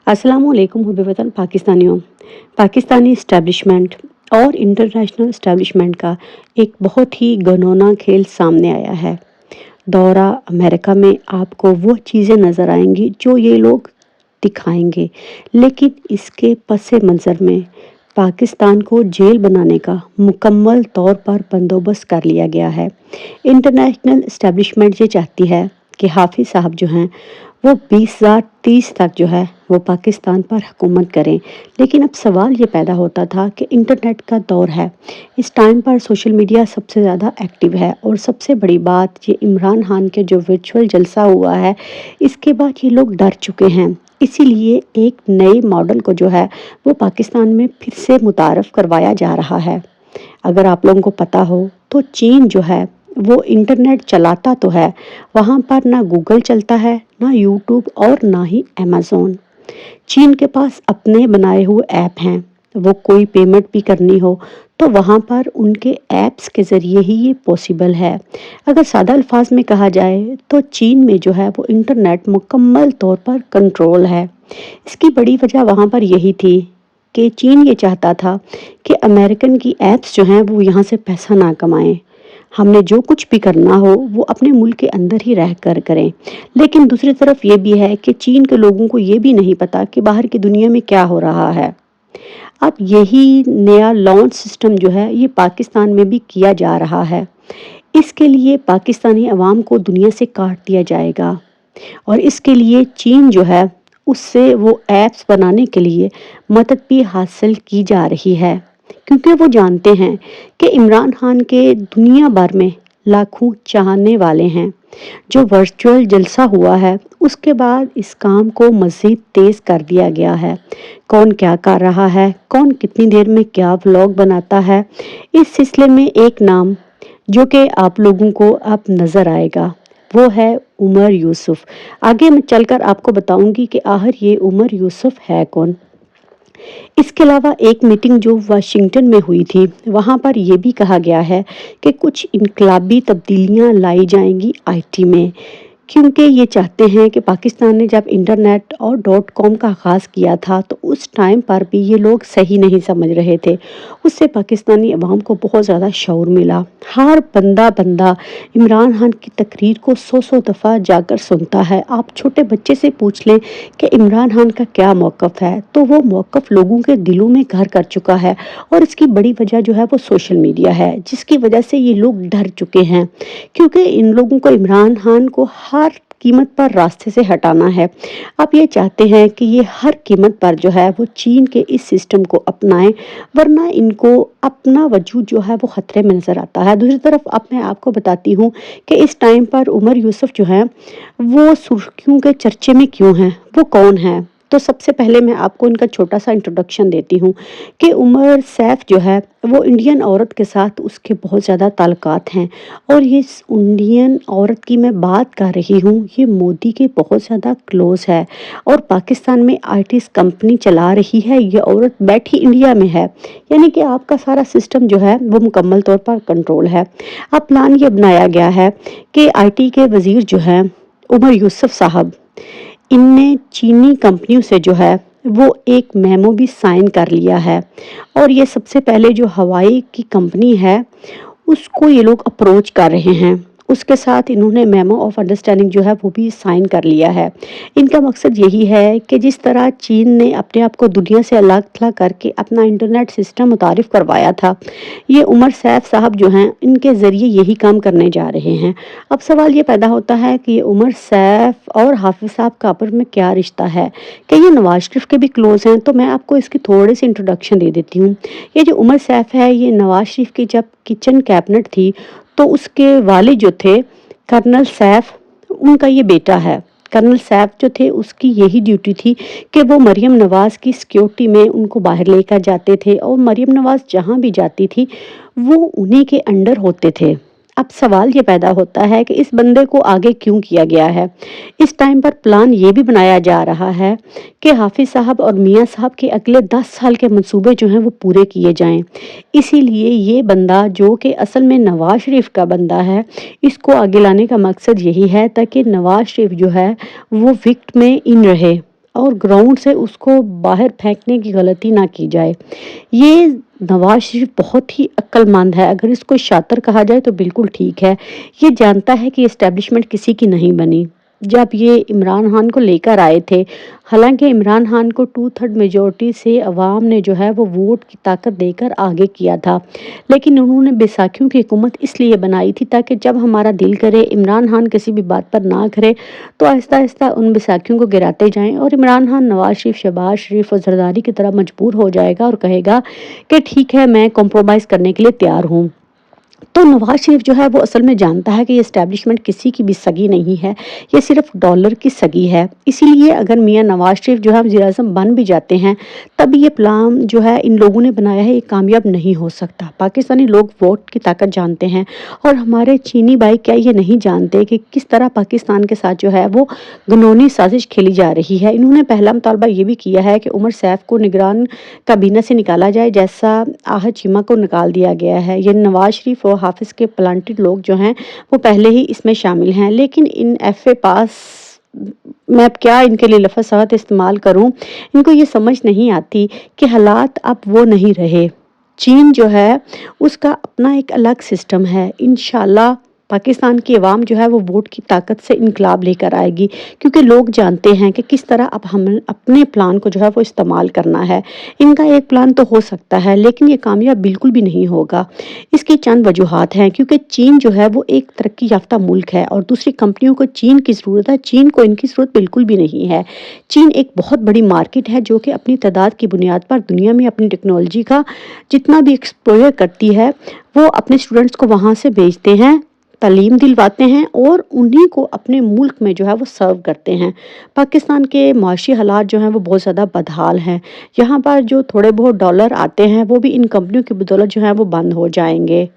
अस्सलाम वालेकुम हुब्बे वतन पाकिस्तानियों। पाकिस्तानी इस्टेब्लिशमेंट और इंटरनेशनल इस्टेब्लिशमेंट का एक बहुत ही घिनौना खेल सामने आया है। दौरा अमेरिका में आपको वो चीज़ें नज़र आएंगी जो ये लोग दिखाएंगे, लेकिन इसके पस मंज़र में पाकिस्तान को जेल बनाने का मुकम्मल तौर पर बंदोबस्त कर लिया गया है। इंटरनेशनल इस्टेब्लिशमेंट ये चाहती है कि हाफिज़ साहब जो हैं वो 2030 तक जो है वो पाकिस्तान पर हुकूमत करें। लेकिन अब सवाल ये पैदा होता था कि इंटरनेट का दौर है, इस टाइम पर सोशल मीडिया सबसे ज़्यादा एक्टिव है और सबसे बड़ी बात ये इमरान खान के जो वर्चुअल जलसा हुआ है, इसके बाद ये लोग डर चुके हैं। इसीलिए एक नए मॉडल को जो है वो पाकिस्तान में फिर से मुतारफ़ करवाया जा रहा है। अगर आप लोगों को पता हो तो चीन जो है वो इंटरनेट चलाता तो है, वहाँ पर ना गूगल चलता है, ना यूट्यूब और ना ही अमेज़न। चीन के पास अपने बनाए हुए ऐप हैं। वो कोई पेमेंट भी करनी हो तो वहाँ पर उनके ऐप्स के ज़रिए ही ये पॉसिबल है। अगर सादा अल्फाज में कहा जाए तो चीन में जो है वो इंटरनेट मुकम्मल तौर पर कंट्रोल है। इसकी बड़ी वजह वहाँ पर यही थी कि चीन ये चाहता था कि अमेरिकन की ऐप्स जो हैं वो यहाँ से पैसा ना कमाएं। हमने जो कुछ भी करना हो वो अपने मुल्क के अंदर ही रह कर करें। लेकिन दूसरी तरफ ये भी है कि चीन के लोगों को ये भी नहीं पता कि बाहर की दुनिया में क्या हो रहा है। अब यही नया लॉन्च सिस्टम जो है ये पाकिस्तान में भी किया जा रहा है। इसके लिए पाकिस्तानी अवाम को दुनिया से काट दिया जाएगा और इसके लिए चीन जो है उससे वो ऐप्स बनाने के लिए मदद भी हासिल की जा रही है, क्योंकि वो जानते हैं कि इमरान खान के दुनिया भर में लाखों चाहने वाले हैं। जो वर्चुअल जलसा हुआ है उसके बाद इस काम को मज़ीद तेज़ कर दिया गया है। कौन क्या कर रहा है, कौन कितनी देर में क्या व्लॉग बनाता है, इस सिलसिले में एक नाम जो कि आप लोगों को अब नज़र आएगा वो है उमर यूसुफ। आगे मैं चलकर आपको बताऊंगी कि आखिर ये उमर यूसुफ है कौन। इसके अलावा एक मीटिंग जो वाशिंगटन में हुई थी वहाँ पर यह भी कहा गया है कि कुछ इनकलाबी तब्दीलियाँ लाई जाएंगी आईटी में, क्योंकि ये चाहते हैं कि पाकिस्तान ने जब इंटरनेट और .com का आगाज़ किया था तो उस टाइम पर भी ये लोग सही नहीं समझ रहे थे। उससे पाकिस्तानी अवाम को बहुत ज़्यादा शऊर मिला। हर बंदा इमरान खान की तकरीर को 100 दफ़ा जाकर सुनता है। आप छोटे बच्चे से पूछ लें कि इमरान खान का क्या मौक़िफ़ है तो वो मौक़िफ़ लोगों के दिलों में घर कर चुका है। और इसकी बड़ी वजह जो है वो सोशल मीडिया है, जिसकी वजह से ये लोग डर चुके हैं, क्योंकि इन लोगों को इमरान खान को हर कीमत पर रास्ते से हटाना है। आप ये चाहते हैं कि ये हर कीमत पर जो है वो चीन के इस सिस्टम को अपनाएं, वरना इनको अपना वजूद जो है वो ख़तरे में नज़र आता है। दूसरी तरफ अब मैं आपको बताती हूँ कि इस टाइम पर उमर यूसुफ जो है वो सुर्खियों के चर्चे में क्यों हैं, वो कौन है। तो सबसे पहले मैं आपको इनका छोटा सा इंट्रोडक्शन देती हूँ कि उमर सैफ जो है वो इंडियन औरत के साथ उसके बहुत ज़्यादा ताल्लुकात हैं। और ये इस इंडियन औरत की मैं बात कर रही हूँ, ये मोदी के बहुत ज़्यादा क्लोज़ है और पाकिस्तान में आईटी कंपनी चला रही है। ये औरत बैठी इंडिया में है, यानी कि आपका सारा सिस्टम जो है वो मुकम्मल तौर पर कंट्रोल है। अब प्लान ये बनाया गया है कि आईटी के वज़ीर जो हैं उमर यूसुफ साहब, इनने चीनी कंपनियों से जो है वो एक मेमो भी साइन कर लिया है। और ये सबसे पहले जो हवाई की कंपनी है उसको ये लोग अप्रोच कर रहे हैं, उसके साथ इन्होंने मेमो ऑफ अंडरस्टैंडिंग जो है वो भी साइन कर लिया है। इनका मकसद यही है कि जिस तरह चीन ने अपने आप को दुनिया से अलग थलग करके अपना इंटरनेट सिस्टम मुतारिफ करवाया था, ये उमर सैफ साहब जो हैं इनके ज़रिए यही काम करने जा रहे हैं। अब सवाल ये पैदा होता है कि ये उमर सैफ और हाफिज़ साहब का आपस में क्या रिश्ता है, क्या ये नवाज शरीफ के भी क्लोज़ हैं। तो मैं आपको इसकी थोड़ी सी इंट्रोडक्शन दे देती हूँ। ये जो उमर सैफ है ये नवाज शरीफ की जब किचन कैबिनेट थी तो उसके वालिद जो थे कर्नल सैफ, उनका ये बेटा है। कर्नल सैफ जो थे उसकी यही ड्यूटी थी कि वो मरीम नवाज़ की सिक्योरिटी में उनको बाहर लेकर जाते थे और मरीम नवाज़ जहाँ भी जाती थी वो उन्हीं के अंडर होते थे। अब सवाल ये पैदा होता है कि इस बंदे को आगे क्यों किया गया है। इस टाइम पर प्लान ये भी बनाया जा रहा है कि हाफिज़ साहब और मियाँ साहब के अगले 10 साल के मंसूबे जो हैं वो पूरे किए जाएं। इसीलिए ये बंदा जो कि असल में नवाज शरीफ का बंदा है, इसको आगे लाने का मकसद यही है ताकि नवाज शरीफ जो है वो विक्ट में इन रहे। اور ग्राउंड से उसको बाहर फेंकने की गलती ना की जाए। ये नवाज शरीफ बहुत ही अक्लमंद है, अगर इसको शातिर कहा जाए तो बिल्कुल ठीक है। ये जानता है कि एस्टेब्लिशमेंट किसी की नहीं बनी। जब ये इमरान खान को लेकर आए थे, हालांकि इमरान खान को 2/3 मेजॉरिटी से अवाम ने जो है वो वोट की ताकत देकर आगे किया था, लेकिन उन्होंने बैसाखियों की हुकूमत इसलिए बनाई थी ताकि जब हमारा दिल करे इमरान खान किसी भी बात पर ना करे तो आहिस्ता आहिस्ता उन बैसाखियों को गिराते जाएं और इमरान खान, नवाज शरीफ, शहबाज शरीफ और जरदारी की तरह मजबूर हो जाएगा और कहेगा कि ठीक है, मैं कॉम्प्रोमाइज़ करने के लिए तैयार हूँ। तो नवाज शरीफ जो है वो असल में जानता है कि ये एस्टेब्लिशमेंट किसी की भी सगी नहीं है, ये सिर्फ डॉलर की सगी है। इसीलिए अगर मियां नवाज शरीफ जो है वज़ीर आज़म बन भी जाते हैं, तब ये प्लान जो है इन लोगों ने बनाया है, ये कामयाब नहीं हो सकता। पाकिस्तानी लोग वोट की ताकत जानते हैं और हमारे चीनी भाई क्या ये नहीं जानते कि किस तरह पाकिस्तान के साथ जो है वो घिनौनी साजिश खेली जा रही है। इन्होंने पहला मुतालबा ये भी किया है कि उमर सैफ को निगरान काबीना से निकाला जाए, जैसा आहद चीमा को निकाल दिया गया है। ये नवाज शरीफ और हाफिज़ के प्लांटेड लोग जो हैं वो पहले ही इसमें शामिल हैं, लेकिन इन एफए पास मैं अब क्या इनके लिए लफ्ज़ सख्त इस्तेमाल करूं, इनको ये समझ नहीं आती कि हालात अब वो नहीं रहे। चीन जो है उसका अपना एक अलग सिस्टम है। इंशाल्लाह पाकिस्तान की अवाम जो है वो वोट की ताकत से इनकलाब लेकर आएगी, क्योंकि लोग जानते हैं कि किस तरह अब हम अपने प्लान को जो है वो इस्तेमाल करना है। इनका एक प्लान तो हो सकता है लेकिन ये कामयाब बिल्कुल भी नहीं होगा। इसकी चंद वजूहात हैं, क्योंकि चीन जो है वो एक तरक्की याफ्ता मुल्क है और दूसरी कंपनियों को चीन की ज़रूरत है, चीन को इनकी ज़रूरत बिल्कुल भी नहीं है। चीन एक बहुत बड़ी मार्केट है जो कि अपनी तादाद की बुनियाद पर दुनिया में अपनी टेक्नोलॉजी का जितना भी एक्सपोजर करती है वो अपने स्टूडेंट्स को वहाँ से भेजते हैं, तालीम दिलवाते हैं और उन्हीं को अपने मुल्क में जो है वो सर्व करते हैं। पाकिस्तान के माशी हालात जो हैं वो बहुत ज़्यादा बदहाल हैं। यहाँ पर जो थोड़े बहुत डॉलर आते हैं वो भी इन कंपनियों की बदौलत जो है वो बंद हो जाएंगे।